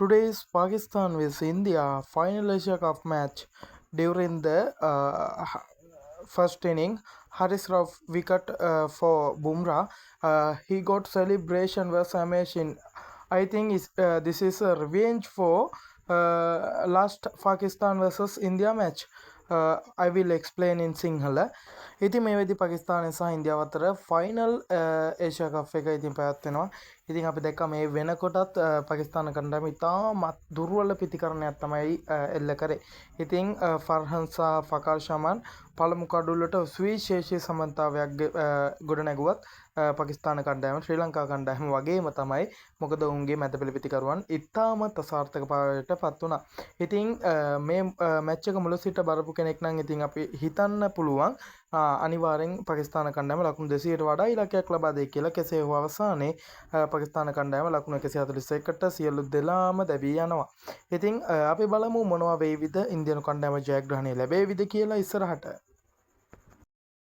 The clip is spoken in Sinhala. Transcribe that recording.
Today is Pakistan vs India final Asia Cup match. During the first inning, Haris Rauf wicket for Bumrah. He got celebration was amazing. I think this is a revenge for last Pakistan versus India match. I will explain in Sinhala. ඉතින් මේ වෙද්දි පාකිස්තානය සහ ඉන්දියාව අතර ෆයිනල් ඒෂියා කප් එක ඉතින් පැවැත්වෙනවා. ඉතින් අපි දැක්කා මේ වෙනකොටත් පාකිස්තාන කණ්ඩායම ඉතාමත් දුර්වල පිතිකරණයක් තමයි එල්ල කරේ. ඉතින් ෆර්හන් සහ ෆකර් ෂමන් පළමු කඩුල්ලට සුවිශේෂී සමන්තාවයක් ගොඩ නැගුවත් පාකිස්තාන කණ්ඩායම ශ්‍රී ලංකා කණ්ඩායම වගේම තමයි. මොකද ඔවුන්ගේ මැදපෙළ පිතිකරුවන් ඉතාමත් අසාර්ථක භාවයට පත් වුණා. ඉතින් මේ මැච් එක මුල සිට බලපු කෙනෙක් නම් ඉතින් අපි හිතන්න පුළුවන් අනිවාර්යෙන් පාකිස්තාන කණ්ඩායම ලකුණු 200ට වඩා ඉලක්කයක් ලබා දෙයි කියලා. කෙසේ හෝ අවසානයේ පාකිස්තාන කණ්ඩායම ලකුණු 141ට සියලු දෙනාම දැවී යනවා. ඉතින් අපි බලමු මොනවා වෙයිවිද ඉන්දියානු කණ්ඩායම ජයග්‍රහණය ලැබෙයිවිද කියලා ඉස්සරහට.